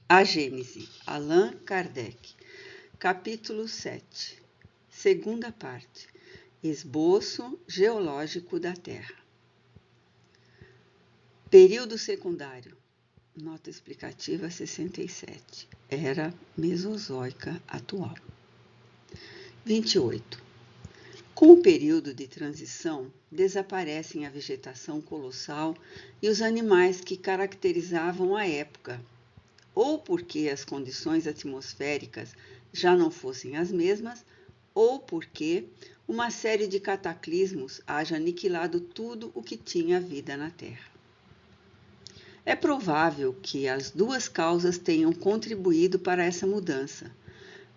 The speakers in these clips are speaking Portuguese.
A Gênese, Allan Kardec, capítulo 7, segunda parte, Esboço geológico da Terra. Período secundário, nota explicativa 67, Era Mesozoica atual. 28. Com o período de transição, desaparecem a vegetação colossal e os animais que caracterizavam a época, ou porque as condições atmosféricas já não fossem as mesmas, ou porque uma série de cataclismos haja aniquilado tudo o que tinha vida na Terra. É provável que as duas causas tenham contribuído para essa mudança.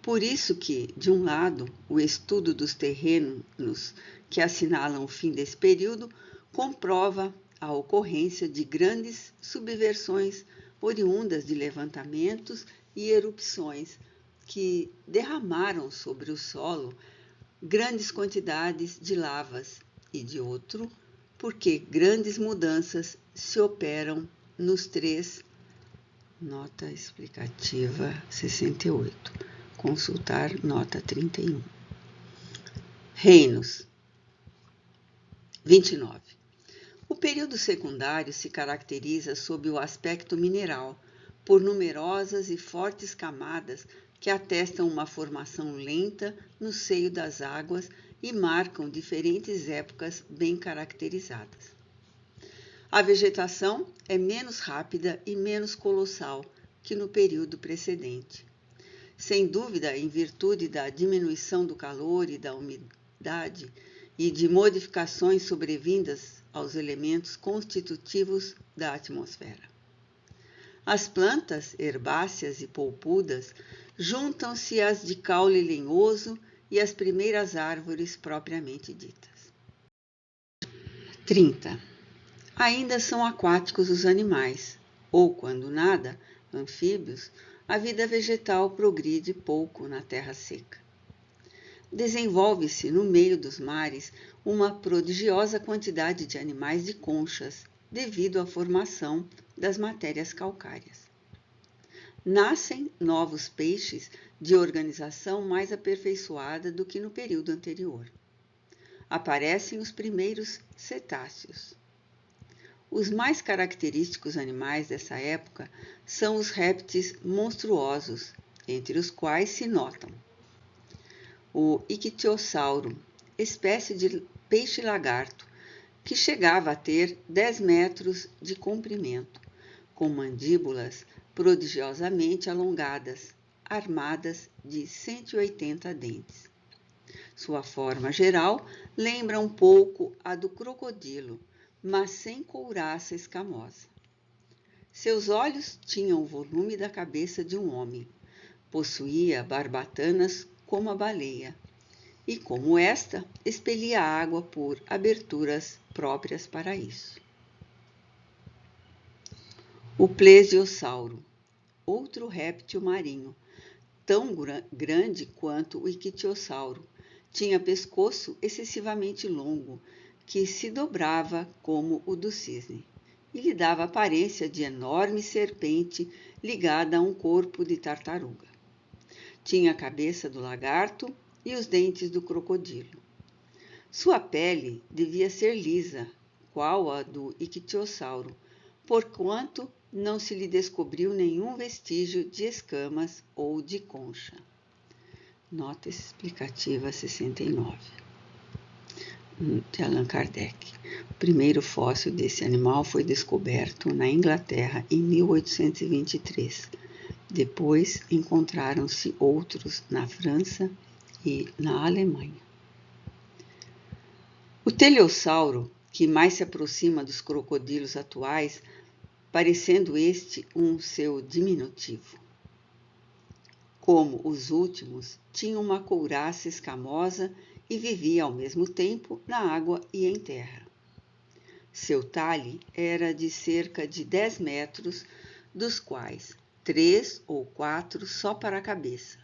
Por isso que, de um lado, o estudo dos terrenos que assinalam o fim desse período comprova a ocorrência de grandes subversões oriundas de levantamentos e erupções que derramaram sobre o solo grandes quantidades de lavas, e de outro, porque grandes mudanças se operam nos três, nota explicativa 68, consultar nota 31. Reinos. 29. O período secundário se caracteriza sob o aspecto mineral, por numerosas e fortes camadas que atestam uma formação lenta no seio das águas e marcam diferentes épocas bem caracterizadas. A vegetação é menos rápida e menos colossal que no período precedente. Sem dúvida, em virtude da diminuição do calor e da umidade e de modificações sobrevindas aos elementos constitutivos da atmosfera. As plantas herbáceas e polpudas juntam-se às de caule lenhoso e às primeiras árvores propriamente ditas. 30. Ainda são aquáticos os animais, ou, quando nada, anfíbios, a vida vegetal progride pouco na terra seca. Desenvolve-se no meio dos mares uma prodigiosa quantidade de animais de conchas, devido à formação das matérias calcárias. Nascem novos peixes de organização mais aperfeiçoada do que no período anterior. Aparecem os primeiros cetáceos. Os mais característicos animais dessa época são os répteis monstruosos, entre os quais se notam o ictiossauro, espécie de peixe-lagarto, que chegava a ter 10 metros de comprimento, com mandíbulas prodigiosamente alongadas, armadas de 180 dentes. Sua forma geral lembra um pouco a do crocodilo, mas sem couraça escamosa. Seus olhos tinham o volume da cabeça de um homem. Possuía barbatanas como a baleia, e como esta, expelia água por aberturas próprias para isso. O plesiosauro, outro réptil marinho, tão grande quanto o ictiossauro, tinha pescoço excessivamente longo, que se dobrava como o do cisne, e lhe dava aparência de enorme serpente ligada a um corpo de tartaruga. Tinha a cabeça do lagarto e os dentes do crocodilo. Sua pele devia ser lisa, qual a do ictiossauro, porquanto não se lhe descobriu nenhum vestígio de escamas ou de concha. Nota explicativa 69. De Allan Kardec. O primeiro fóssil desse animal foi descoberto na Inglaterra em 1823. Depois encontraram-se outros na França e na Alemanha. O teleossauro, que mais se aproxima dos crocodilos atuais, parecendo este um seu diminutivo. Como os últimos, tinha uma couraça escamosa e vivia ao mesmo tempo na água e em terra. Seu talhe era de cerca de 10 metros, dos quais 3 ou 4 só para a cabeça.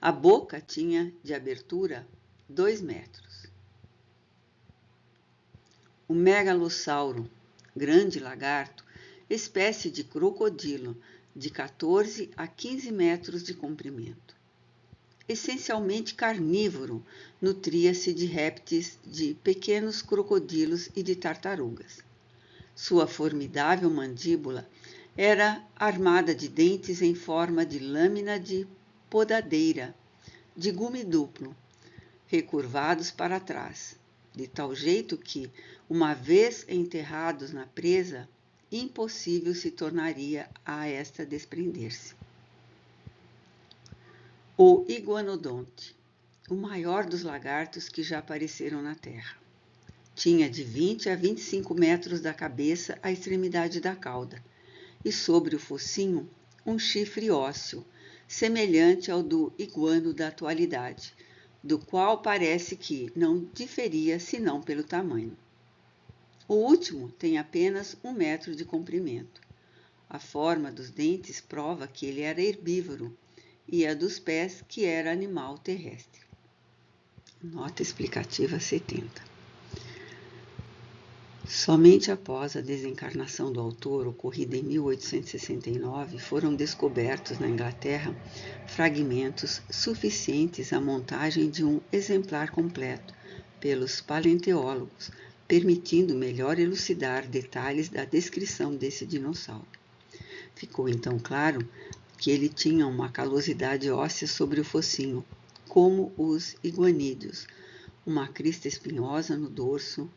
A boca tinha de abertura 2 metros. O megalossauro, grande lagarto, espécie de crocodilo, de 14 a 15 metros de comprimento. Essencialmente carnívoro, nutria-se de répteis, de pequenos crocodilos e de tartarugas. Sua formidável mandíbula era armada de dentes em forma de lâmina de podadeira, de gume duplo, recurvados para trás, de tal jeito que, uma vez enterrados na presa, impossível se tornaria a esta desprender-se. O iguanodonte, o maior dos lagartos que já apareceram na Terra. Tinha de 20 a 25 metros da cabeça à extremidade da cauda, e sobre o focinho um chifre ósseo, semelhante ao do iguano da atualidade, do qual parece que não diferia senão pelo tamanho. O último tem apenas 1 metro de comprimento. A forma dos dentes prova que ele era herbívoro e a dos pés que era animal terrestre. Nota explicativa 70. Somente após a desencarnação do autor, ocorrida em 1869, foram descobertos na Inglaterra fragmentos suficientes à montagem de um exemplar completo pelos paleontólogos, permitindo melhor elucidar detalhes da descrição desse dinossauro. Ficou então claro que ele tinha uma calosidade óssea sobre o focinho, como os iguanídeos, uma crista espinhosa no dorso,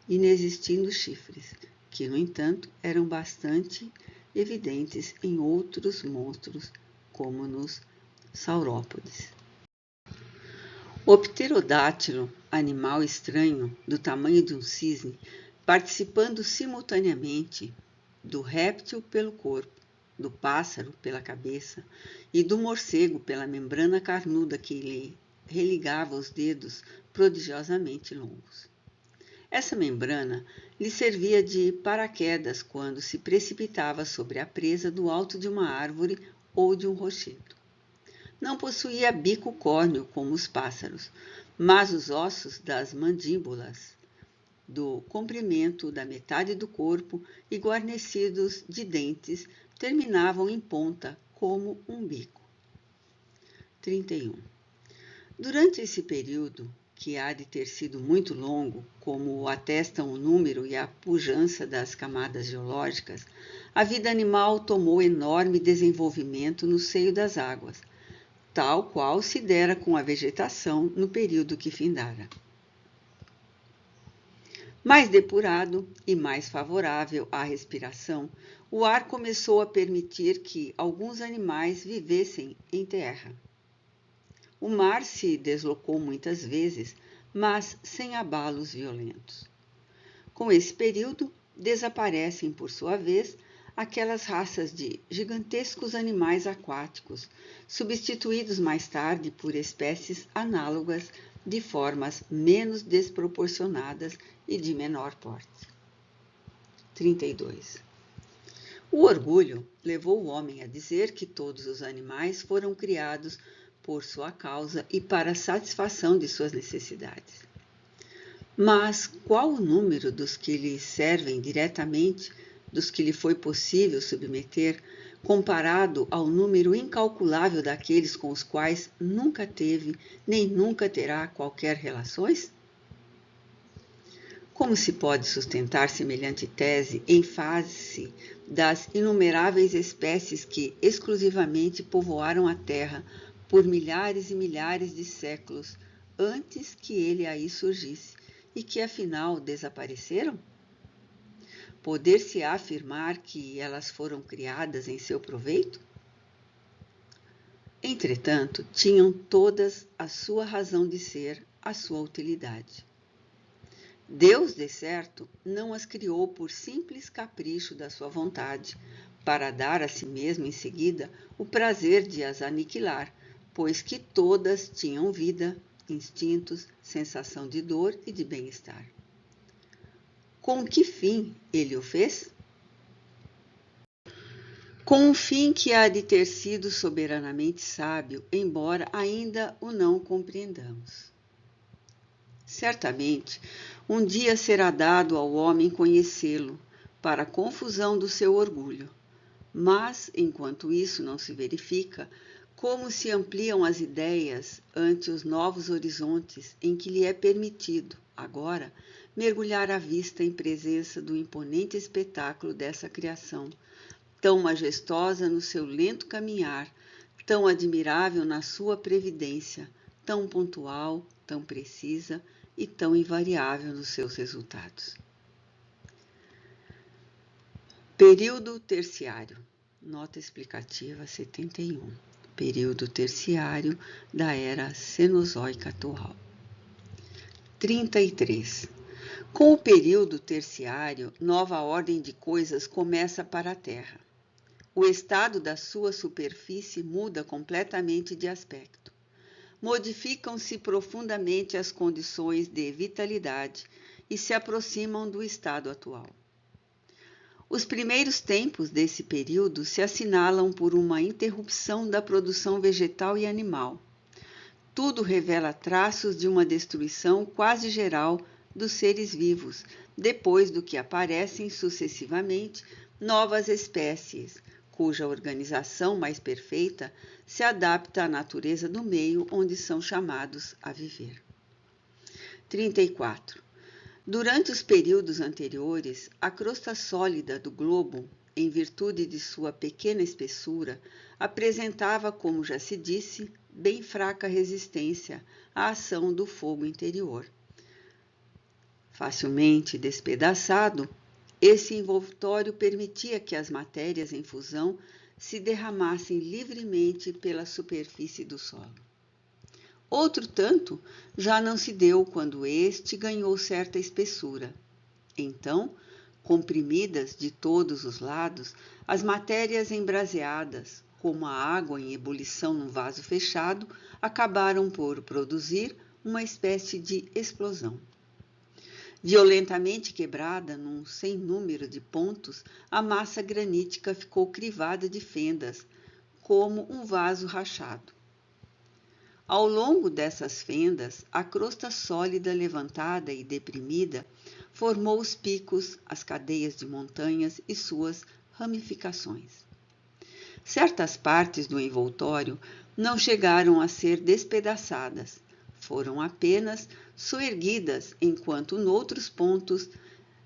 inexistindo chifres, que, no entanto, eram bastante evidentes em outros monstros, como nos saurópodes. O pterodátilo, animal estranho, do tamanho de um cisne, participando simultaneamente do réptil pelo corpo, do pássaro pela cabeça e do morcego pela membrana carnuda que lhe religava os dedos prodigiosamente longos. Essa membrana lhe servia de paraquedas quando se precipitava sobre a presa do alto de uma árvore ou de um rochedo. Não possuía bico córneo como os pássaros, mas os ossos das mandíbulas, do comprimento da metade do corpo e guarnecidos de dentes, terminavam em ponta como um bico. 31. Durante esse período, que há de ter sido muito longo, como atestam o número e a pujança das camadas geológicas, a vida animal tomou enorme desenvolvimento no seio das águas, tal qual se dera com a vegetação no período que findara. Mais depurado e mais favorável à respiração, o ar começou a permitir que alguns animais vivessem em terra. O mar se deslocou muitas vezes, mas sem abalos violentos. Com esse período, desaparecem, por sua vez, aquelas raças de gigantescos animais aquáticos, substituídos mais tarde por espécies análogas de formas menos desproporcionadas e de menor porte. 32. O orgulho levou o homem a dizer que todos os animais foram criados por sua causa e para a satisfação de suas necessidades. Mas qual o número dos que lhe servem diretamente, dos que lhe foi possível submeter, comparado ao número incalculável daqueles com os quais nunca teve nem nunca terá qualquer relações? Como se pode sustentar semelhante tese em face das inumeráveis espécies que exclusivamente povoaram a Terra por milhares e milhares de séculos antes que ele aí surgisse e que afinal desapareceram? Poder-se afirmar que elas foram criadas em seu proveito? Entretanto, tinham todas a sua razão de ser, a sua utilidade. Deus, de certo, não as criou por simples capricho da sua vontade, para dar a si mesmo em seguida o prazer de as aniquilar, pois que todas tinham vida, instintos, sensação de dor e de bem-estar. Com que fim ele o fez? Com um fim que há de ter sido soberanamente sábio, embora ainda o não compreendamos. Certamente, um dia será dado ao homem conhecê-lo, para a confusão do seu orgulho, Mas, enquanto isso não se verifica, como se ampliam as ideias ante os novos horizontes em que lhe é permitido, agora, mergulhar a vista em presença do imponente espetáculo dessa criação, tão majestosa no seu lento caminhar, tão admirável na sua previdência, tão pontual, tão precisa e tão invariável nos seus resultados. Período terciário. Nota explicativa 71. Período terciário da era Cenozoica atual. 33. Com o período terciário, nova ordem de coisas começa para a Terra. O estado da sua superfície muda completamente de aspecto. Modificam-se profundamente as condições de vitalidade e se aproximam do estado atual. Os primeiros tempos desse período se assinalam por uma interrupção da produção vegetal e animal. Tudo revela traços de uma destruição quase geral dos seres vivos, depois do que aparecem sucessivamente novas espécies, cuja organização mais perfeita se adapta à natureza do meio onde são chamados a viver. 34. Durante os períodos anteriores, a crosta sólida do globo, em virtude de sua pequena espessura, apresentava, como já se disse, bem fraca resistência à ação do fogo interior. Facilmente despedaçado, esse envoltório permitia que as matérias em fusão se derramassem livremente pela superfície do solo. Outro tanto já não se deu quando este ganhou certa espessura. Então, comprimidas de todos os lados, as matérias embraseadas, como a água em ebulição num vaso fechado, acabaram por produzir uma espécie de explosão. Violentamente quebrada num sem número de pontos, a massa granítica ficou crivada de fendas, como um vaso rachado. Ao longo dessas fendas, a crosta sólida levantada e deprimida formou os picos, as cadeias de montanhas e suas ramificações. Certas partes do envoltório não chegaram a ser despedaçadas, foram apenas soerguidas, enquanto noutros pontos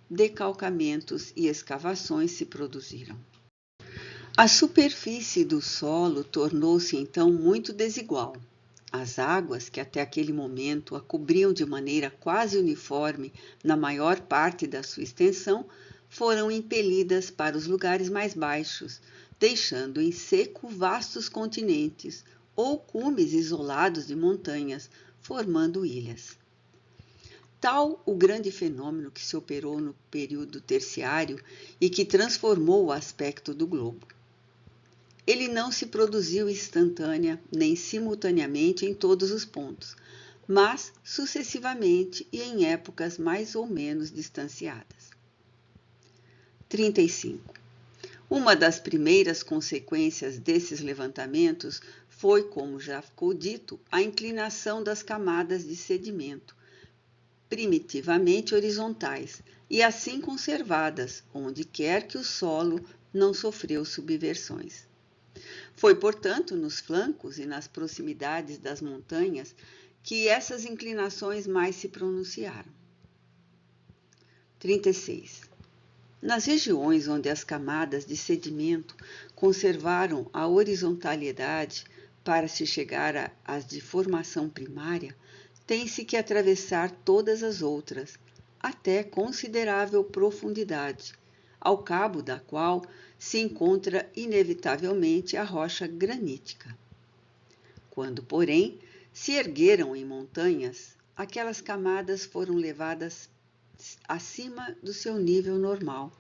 decalcamentos e escavações se produziram. A superfície do solo tornou-se então muito desigual. As águas, que até aquele momento a cobriam de maneira quase uniforme na maior parte da sua extensão, foram impelidas para os lugares mais baixos, deixando em seco vastos continentes ou cumes isolados de montanhas, formando ilhas. Tal o grande fenômeno que se operou no período terciário e que transformou o aspecto do globo. Ele não se produziu instantânea nem simultaneamente em todos os pontos, mas sucessivamente e em épocas mais ou menos distanciadas. 35. Uma das primeiras consequências desses levantamentos foi, como já ficou dito, a inclinação das camadas de sedimento, primitivamente horizontais, e assim conservadas, onde quer que o solo não sofreu subversões. Foi, portanto, nos flancos e nas proximidades das montanhas que essas inclinações mais se pronunciaram. 36. Nas regiões onde as camadas de sedimento conservaram a horizontalidade para se chegar às de formação primária, tem-se que atravessar todas as outras, até considerável profundidade, ao cabo da qual se encontra inevitavelmente a rocha granítica. Quando, porém, se ergueram em montanhas, aquelas camadas foram levadas acima do seu nível normal,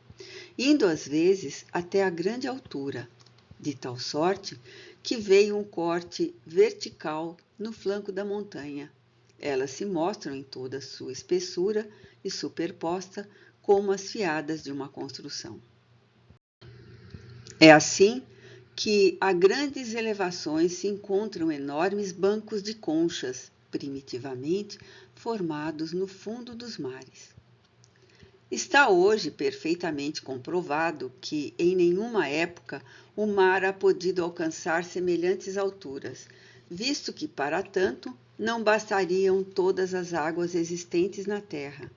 indo às vezes até a grande altura, de tal sorte que veio um corte vertical no flanco da montanha. Elas se mostram em toda a sua espessura e superposta como as fiadas de uma construção. É assim que a grandes elevações se encontram enormes bancos de conchas, primitivamente formados no fundo dos mares. Está hoje perfeitamente comprovado que, em nenhuma época, o mar ha podido alcançar semelhantes alturas, visto que, para tanto, não bastariam todas as águas existentes na Terra,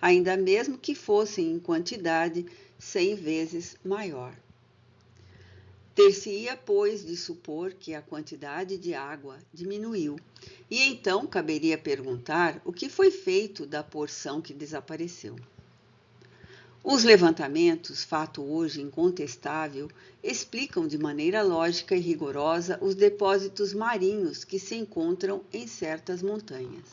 ainda mesmo que fossem em quantidade 100 vezes maior. Ter-se-ia, pois, de supor que a quantidade de água diminuiu, e então caberia perguntar o que foi feito da porção que desapareceu. Os levantamentos, fato hoje incontestável, explicam de maneira lógica e rigorosa os depósitos marinhos que se encontram em certas montanhas.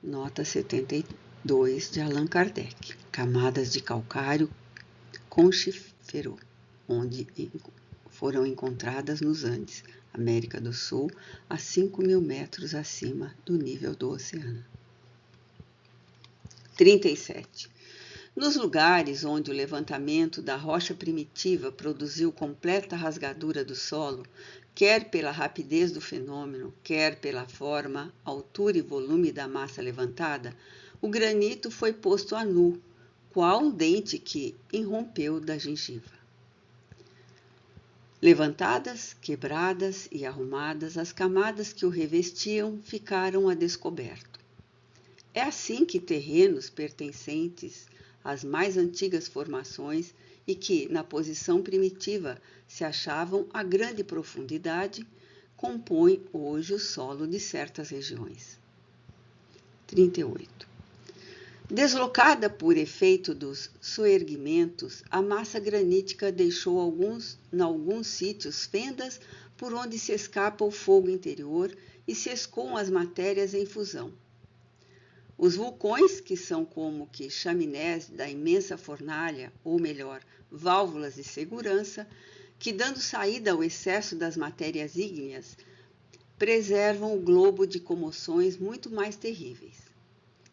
Nota 72 de Allan Kardec. Camadas de calcário conchífero, onde foram encontradas nos Andes, América do Sul, a 5.000 metros acima do nível do oceano. 37. Nos lugares onde o levantamento da rocha primitiva produziu completa rasgadura do solo, quer pela rapidez do fenômeno, quer pela forma, altura e volume da massa levantada, o granito foi posto a nu, qual um dente que irrompeu da gengiva. Levantadas, quebradas e arrumadas, as camadas que o revestiam ficaram a descoberto. É assim que terrenos pertencentes às mais antigas formações e que, na posição primitiva, se achavam a grande profundidade, compõem hoje o solo de certas regiões. 38. Deslocada por efeito dos soerguimentos, a massa granítica deixou em alguns sítios fendas por onde se escapa o fogo interior e se escoam as matérias em fusão. Os vulcões, que são como que chaminés da imensa fornalha, ou melhor, válvulas de segurança, que dando saída ao excesso das matérias ígneas, preservam o globo de comoções muito mais terríveis.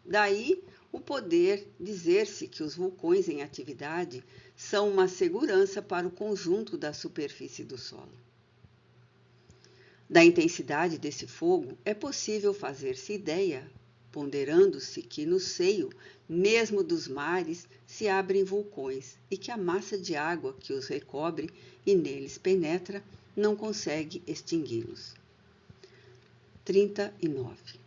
Daí o poder dizer-se que os vulcões em atividade são uma segurança para o conjunto da superfície do solo. Da intensidade desse fogo é possível fazer-se ideia, ponderando-se que no seio mesmo dos mares se abrem vulcões e que a massa de água que os recobre e neles penetra não consegue extingui-los. 39.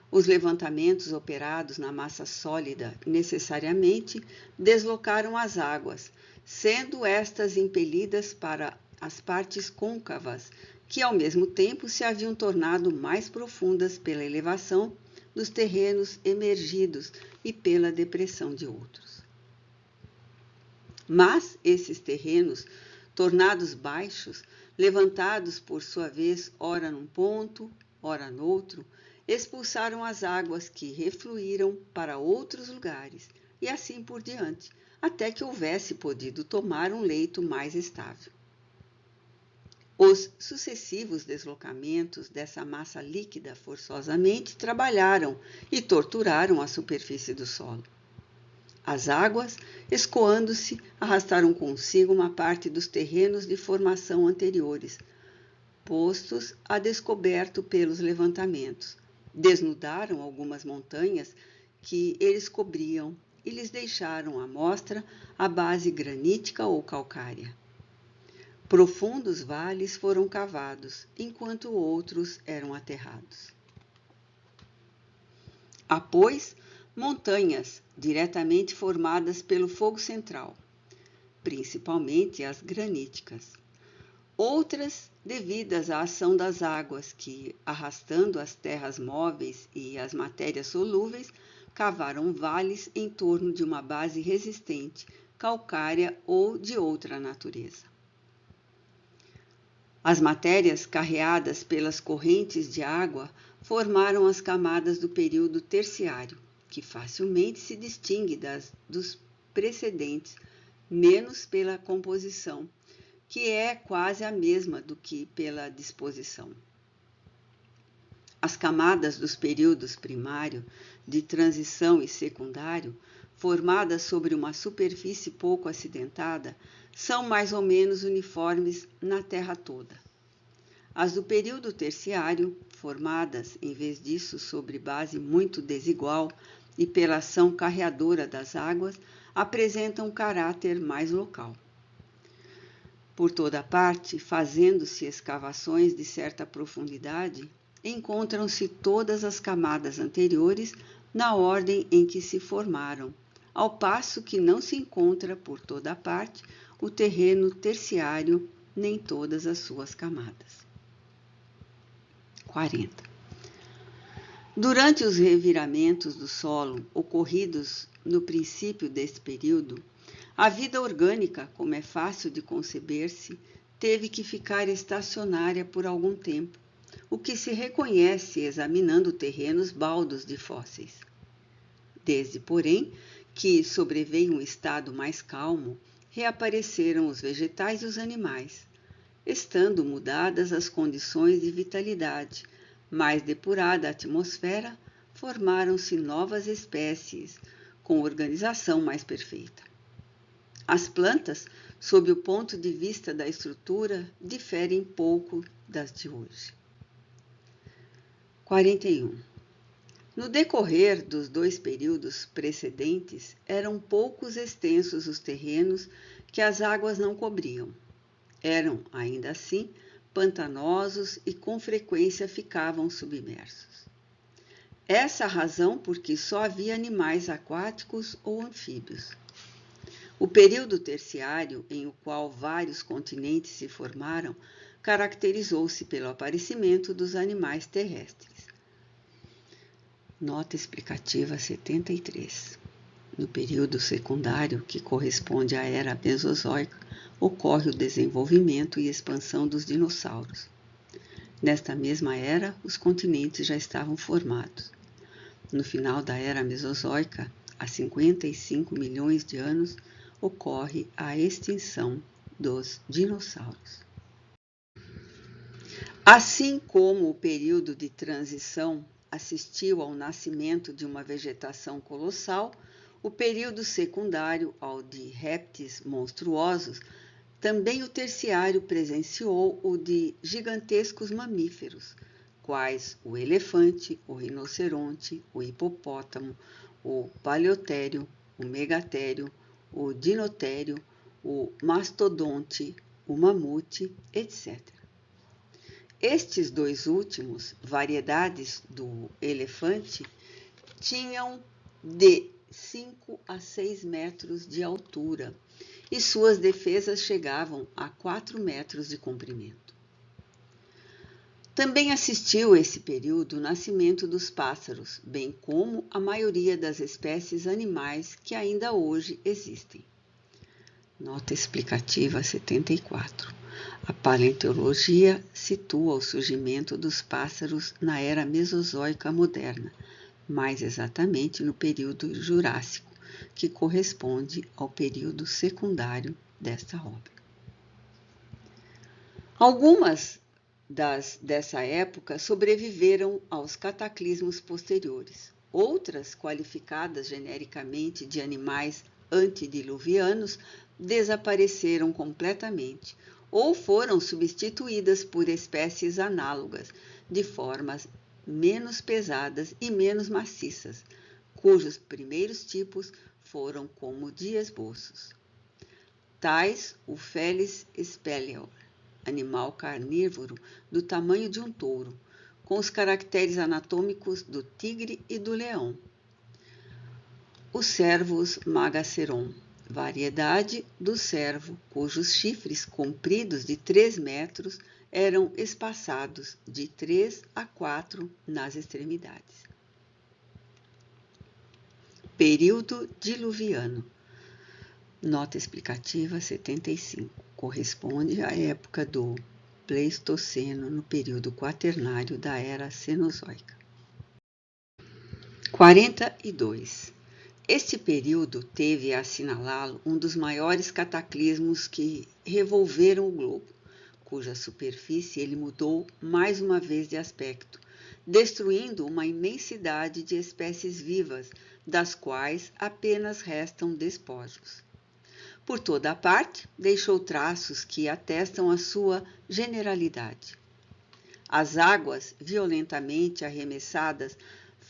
Os levantamentos operados na massa sólida necessariamente deslocaram as águas, sendo estas impelidas para as partes côncavas, que ao mesmo tempo se haviam tornado mais profundas pela elevação dos terrenos emergidos e pela depressão de outros. Mas esses terrenos, tornados baixos, levantados por sua vez ora num ponto, ora noutro, expulsaram as águas que refluíram para outros lugares, e assim por diante, até que houvesse podido tomar um leito mais estável. Os sucessivos deslocamentos dessa massa líquida forçosamente trabalharam e torturaram a superfície do solo. As águas, escoando-se, arrastaram consigo uma parte dos terrenos de formação anteriores, postos a descoberto pelos levantamentos. Desnudaram algumas montanhas que eles cobriam e lhes deixaram à mostra a base granítica ou calcária. Profundos vales foram cavados, enquanto outros eram aterrados. Há, pois, montanhas diretamente formadas pelo fogo central, principalmente as graníticas. Outras devidas à ação das águas que, arrastando as terras móveis e as matérias solúveis, cavaram vales em torno de uma base resistente, calcária ou de outra natureza. As matérias carreadas pelas correntes de água formaram as camadas do período terciário, que facilmente se distingue dos precedentes, menos pela composição, que é quase a mesma do que pela disposição. As camadas dos períodos primário, de transição e secundário, formadas sobre uma superfície pouco acidentada, são mais ou menos uniformes na Terra toda. As do período terciário, formadas, em vez disso, sobre base muito desigual, e pela ação carreadora das águas, apresentam um caráter mais local. Por toda parte, fazendo-se escavações de certa profundidade, encontram-se todas as camadas anteriores na ordem em que se formaram, ao passo que não se encontra por toda parte o terreno terciário nem todas as suas camadas. 40. Durante os reviramentos do solo ocorridos no princípio deste período, a vida orgânica, como é fácil de conceber-se, teve que ficar estacionária por algum tempo, o que se reconhece examinando terrenos baldos de fósseis. Desde, porém, que sobreveio um estado mais calmo, reapareceram os vegetais e os animais, estando mudadas as condições de vitalidade, mais depurada a atmosfera, formaram-se novas espécies, com organização mais perfeita. As plantas, sob o ponto de vista da estrutura, diferem pouco das de hoje. 41. No decorrer dos 2 períodos precedentes, eram poucos extensos os terrenos que as águas não cobriam. Eram, ainda assim, pantanosos e com frequência ficavam submersos. Essa a razão porque só havia animais aquáticos ou anfíbios. O período terciário, em o qual vários continentes se formaram, caracterizou-se pelo aparecimento dos animais terrestres. Nota explicativa 73. No período secundário, que corresponde à era mesozoica, ocorre o desenvolvimento e expansão dos dinossauros. Nesta mesma era, os continentes já estavam formados. No final da era mesozoica, há 55 milhões de anos, ocorre a extinção dos dinossauros. Assim como o período de transição assistiu ao nascimento de uma vegetação colossal, o período secundário ao de répteis monstruosos, também o terciário presenciou o de gigantescos mamíferos, quais o elefante, o rinoceronte, o hipopótamo, o paleotério, o megatério, o dinotério, o mastodonte, o mamute, etc. Estes 2 últimos, variedades do elefante, tinham de 5 a 6 metros de altura e suas defesas chegavam a 4 metros de comprimento. Também assistiu esse período o nascimento dos pássaros, bem como a maioria das espécies animais que ainda hoje existem. Nota explicativa 74. A paleontologia situa o surgimento dos pássaros na era mesozoica moderna, mais exatamente no período Jurássico, que corresponde ao período secundário desta obra. Algumas dessa época sobreviveram aos cataclismos posteriores. Outras, qualificadas genericamente de animais antediluvianos, desapareceram completamente ou foram substituídas por espécies análogas, de formas menos pesadas e menos maciças, cujos primeiros tipos foram como de esboços. Tais o Felis spelior, animal carnívoro do tamanho de um touro, com os caracteres anatômicos do tigre e do leão. O Cervus magaceron, variedade do cervo, cujos chifres compridos de 3 metros eram espaçados de 3 a 4 nas extremidades. Período diluviano. Nota explicativa 75. Corresponde à época do Pleistoceno no período quaternário da era Cenozoica. 42. Este período teve a assinalá-lo um dos maiores cataclismos que revolveram o globo, cuja superfície ele mudou mais uma vez de aspecto, destruindo uma imensidade de espécies vivas, das quais apenas restam despojos. Por toda a parte, deixou traços que atestam a sua generalidade. As águas, violentamente arremessadas,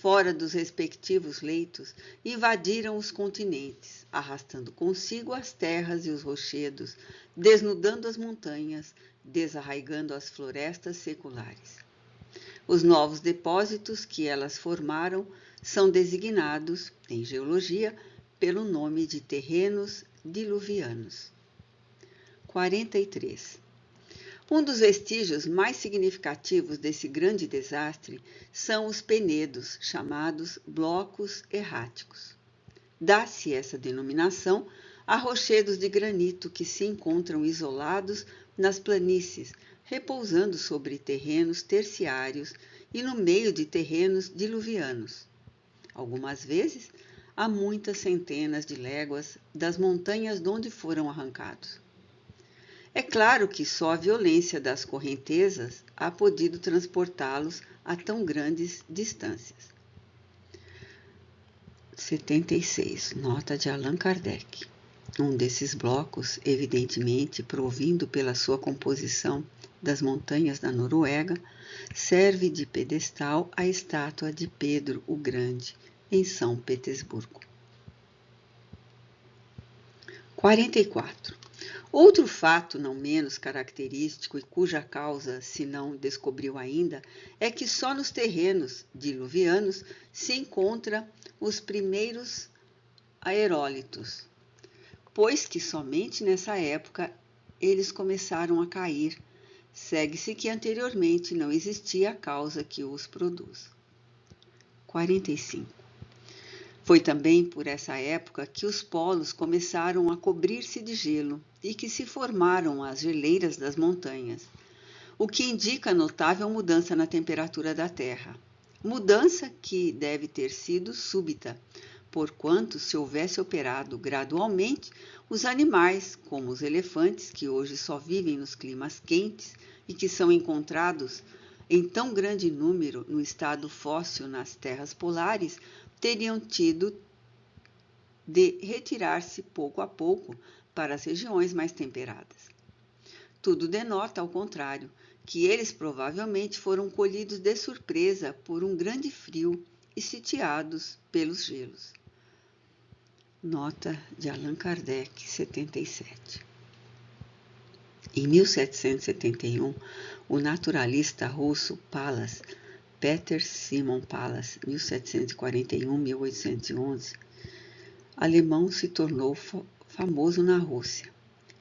fora dos respectivos leitos, invadiram os continentes, arrastando consigo as terras e os rochedos, desnudando as montanhas, desarraigando as florestas seculares. Os novos depósitos que elas formaram são designados, em geologia, pelo nome de terrenos diluvianos. 43. Um dos vestígios mais significativos desse grande desastre são os penedos, chamados blocos erráticos. Dá-se essa denominação a rochedos de granito que se encontram isolados nas planícies, repousando sobre terrenos terciários e no meio de terrenos diluvianos. Algumas vezes, a muitas centenas de léguas das montanhas de onde foram arrancados. É claro que só a violência das correntezas ha podido transportá-los a tão grandes distâncias. 76. Nota de Allan Kardec. Um desses blocos, evidentemente provindo pela sua composição das montanhas da Noruega, serve de pedestal à estátua de Pedro o Grande, em São Petersburgo. 44. Outro fato não menos característico e cuja causa se não descobriu ainda é que só nos terrenos diluvianos se encontra os primeiros aerólitos, pois que somente nessa época eles começaram a cair. Segue-se que anteriormente não existia a causa que os produz. 45. Foi também por essa época que os polos começaram a cobrir-se de gelo e que se formaram as geleiras das montanhas, o que indica notável mudança na temperatura da Terra. Mudança que deve ter sido súbita, porquanto se houvesse operado gradualmente, os animais, como os elefantes, que hoje só vivem nos climas quentes e que são encontrados em tão grande número no estado fóssil nas terras polares, teriam tido de retirar-se pouco a pouco para as regiões mais temperadas. Tudo denota, ao contrário, que eles provavelmente foram colhidos de surpresa por um grande frio e sitiados pelos gelos. Nota de Allan Kardec, 77. Em 1771, o naturalista russo Pallas, Peter Simon Pallas, 1741-1811, alemão, se tornou famoso na Rússia.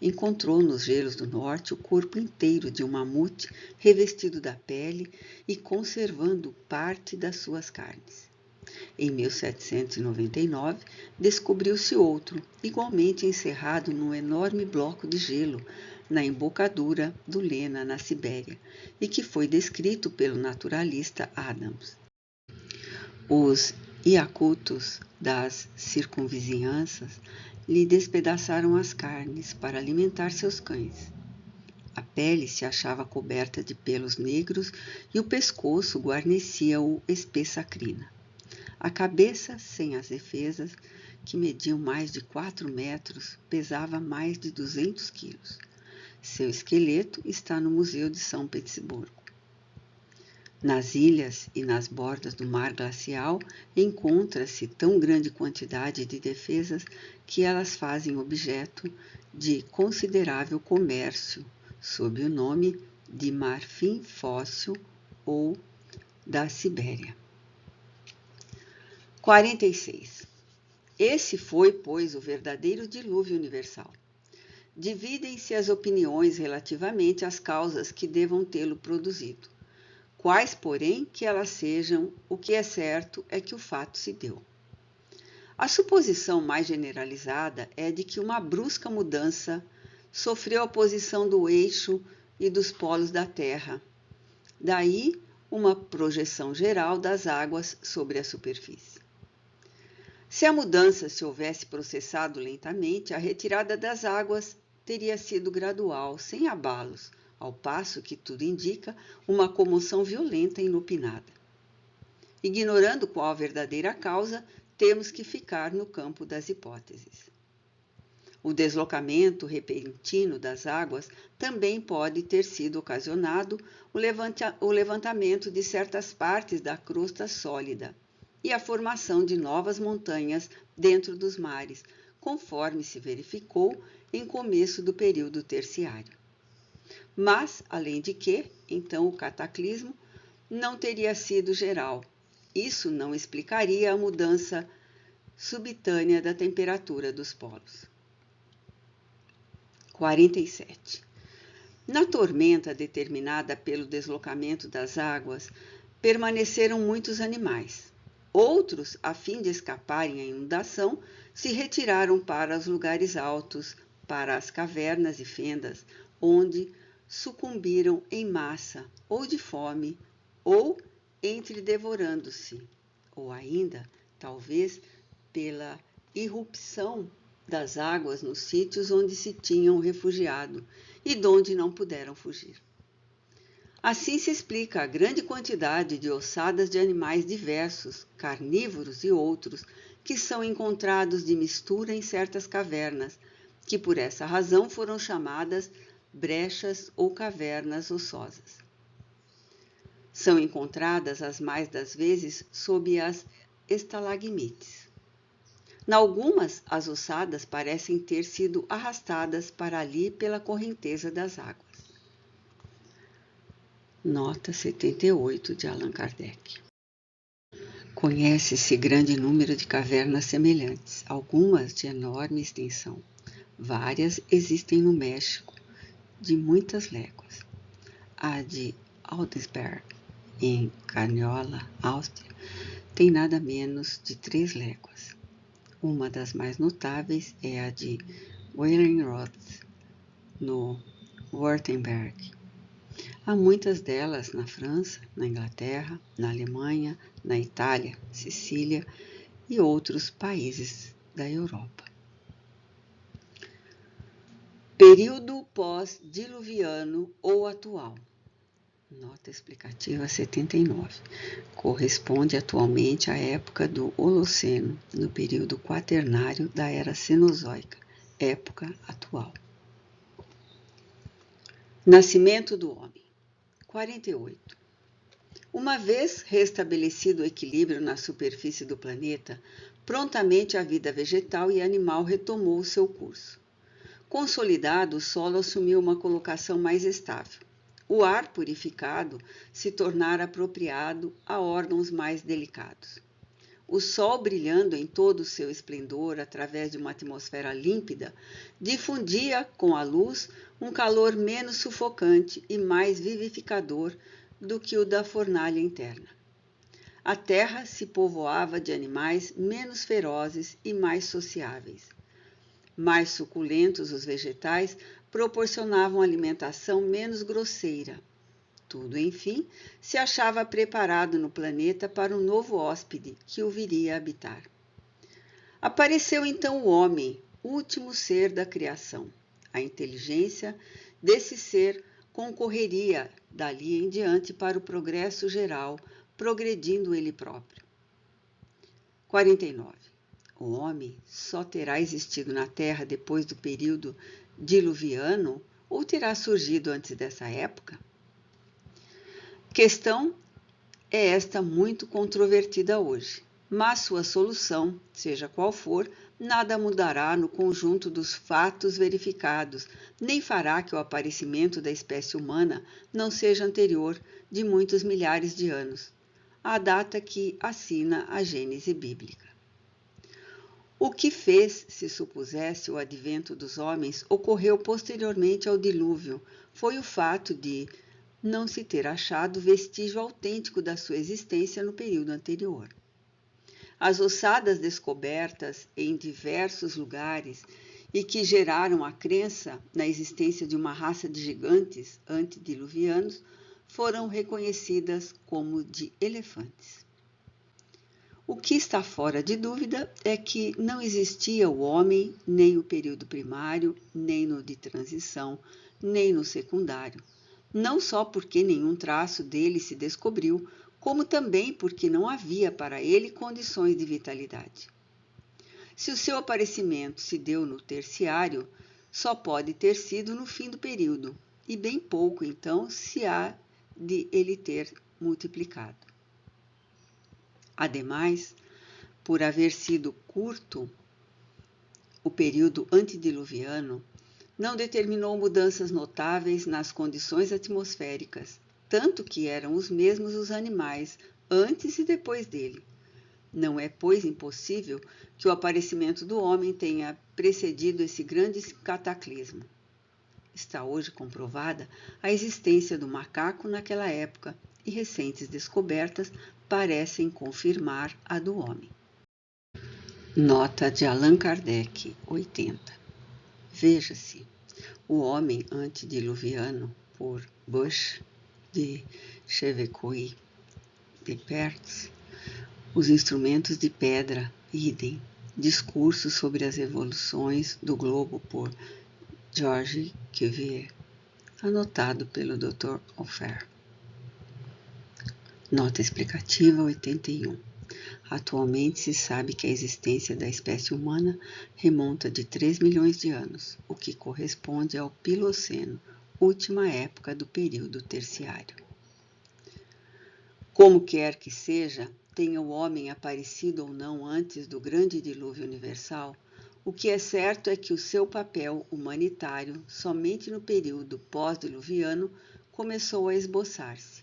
Encontrou nos gelos do norte o corpo inteiro de um mamute revestido da pele e conservando parte das suas carnes. Em 1799, descobriu-se outro, igualmente encerrado num enorme bloco de gelo, na embocadura do Lena, na Sibéria, e que foi descrito pelo naturalista Adams. Os iacutos das circunvizinhanças lhe despedaçaram as carnes para alimentar seus cães. A pele se achava coberta de pelos negros e o pescoço guarnecia-o espessa crina. A cabeça, sem as defesas, que mediam mais de 4 metros, pesava mais de 200 quilos. Seu esqueleto está no Museu de São Petersburgo. Nas ilhas e nas bordas do mar glacial encontra-se tão grande quantidade de defesas que elas fazem objeto de considerável comércio, sob o nome de marfim fóssil ou da Sibéria. 46. Esse foi, pois, o verdadeiro dilúvio universal. Dividem-se as opiniões relativamente às causas que devam tê-lo produzido. Quais, porém, que elas sejam, o que é certo é que o fato se deu. A suposição mais generalizada é de que uma brusca mudança sofreu a posição do eixo e dos polos da Terra. Daí, uma projeção geral das águas sobre a superfície. Se a mudança se houvesse processado lentamente, a retirada das águas teria sido gradual, sem abalos, ao passo que tudo indica uma comoção violenta e inopinada. Ignorando qual a verdadeira causa, temos que ficar no campo das hipóteses. O deslocamento repentino das águas também pode ter sido ocasionado o levantamento de certas partes da crosta sólida, e a formação de novas montanhas dentro dos mares, conforme se verificou em começo do período terciário. Mas, além de que, então o cataclismo não teria sido geral. Isso não explicaria a mudança subitânea da temperatura dos polos. 47. Na tormenta determinada pelo deslocamento das águas, permaneceram muitos animais. Outros, a fim de escaparem à inundação, se retiraram para os lugares altos, para as cavernas e fendas, onde sucumbiram em massa, ou de fome, ou entredevorando-se, ou ainda, talvez, pela irrupção das águas nos sítios onde se tinham refugiado e donde não puderam fugir. Assim se explica a grande quantidade de ossadas de animais diversos, carnívoros e outros, que são encontrados de mistura em certas cavernas, que por essa razão foram chamadas brechas ou cavernas ossosas. São encontradas as mais das vezes sob as estalagmites. Nalgumas, as ossadas parecem ter sido arrastadas para ali pela correnteza das águas. Nota 78 de Allan Kardec. Conhece-se grande número de cavernas semelhantes, algumas de enorme extensão. Várias existem no México, de muitas léguas. A de Augsburg, em Carniola, Áustria, tem nada menos de 3 léguas. Uma das mais notáveis é a de Weilenroth, no Württemberg. Há muitas delas na França, na Inglaterra, na Alemanha, na Itália, Sicília e outros países da Europa. Período pós-diluviano ou atual. Nota explicativa 79. Corresponde atualmente à época do Holoceno, no período quaternário da Era Cenozoica, época atual. Nascimento do homem. 48. Uma vez restabelecido o equilíbrio na superfície do planeta, prontamente a vida vegetal e animal retomou o seu curso. Consolidado, o solo assumiu uma colocação mais estável. O ar purificado se tornara apropriado a órgãos mais delicados. O sol, brilhando em todo o seu esplendor através de uma atmosfera límpida, difundia com a luz um calor menos sufocante e mais vivificador do que o da fornalha interna. A terra se povoava de animais menos ferozes e mais sociáveis. Mais suculentos, os vegetais proporcionavam alimentação menos grosseira. Tudo, enfim, se achava preparado no planeta para um novo hóspede que o viria a habitar. Apareceu então o homem, último ser da criação. A inteligência desse ser concorreria dali em diante para o progresso geral, progredindo ele próprio. 49. O homem só terá existido na Terra depois do período diluviano ou terá surgido antes dessa época? Questão é esta muito controvertida hoje, mas sua solução, seja qual for, nada mudará no conjunto dos fatos verificados, nem fará que o aparecimento da espécie humana não seja anterior de muitos milhares de anos, à data que assina a Gênese bíblica. O que fez, se supusesse, o advento dos homens ocorreu posteriormente ao dilúvio, foi o fato de não se ter achado vestígio autêntico da sua existência no período anterior. As ossadas descobertas em diversos lugares e que geraram a crença na existência de uma raça de gigantes antediluvianos foram reconhecidas como de elefantes. O que está fora de dúvida é que não existia o homem nem no período primário, nem no de transição, nem no secundário. Não só porque nenhum traço dele se descobriu, como também porque não havia para ele condições de vitalidade. Se o seu aparecimento se deu no terciário, só pode ter sido no fim do período, e bem pouco, então, se há de ele ter multiplicado. Ademais, por haver sido curto o período antediluviano, não determinou mudanças notáveis nas condições atmosféricas, tanto que eram os mesmos os animais antes e depois dele. Não é, pois, impossível que o aparecimento do homem tenha precedido esse grande cataclismo. Está hoje comprovada a existência do macaco naquela época e recentes descobertas parecem confirmar a do homem. Nota de Allan Kardec, 80. Veja-se O Homem Antediluviano, por Bush, de Chevecoeur de Perthes, Os Instrumentos de Pedra, idem, Discursos sobre as Evoluções do Globo, por George Cuvier, anotado pelo Dr. Offer. Nota explicativa 81. Atualmente se sabe que a existência da espécie humana remonta de 3 milhões de anos, o que corresponde ao Piloceno, última época do período terciário. Como quer que seja, tenha o homem aparecido ou não antes do grande dilúvio universal, o que é certo é que o seu papel humanitário, somente no período pós-diluviano, começou a esboçar-se.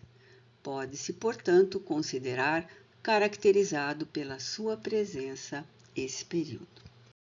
Pode-se, portanto, considerar caracterizado pela sua presença esse período.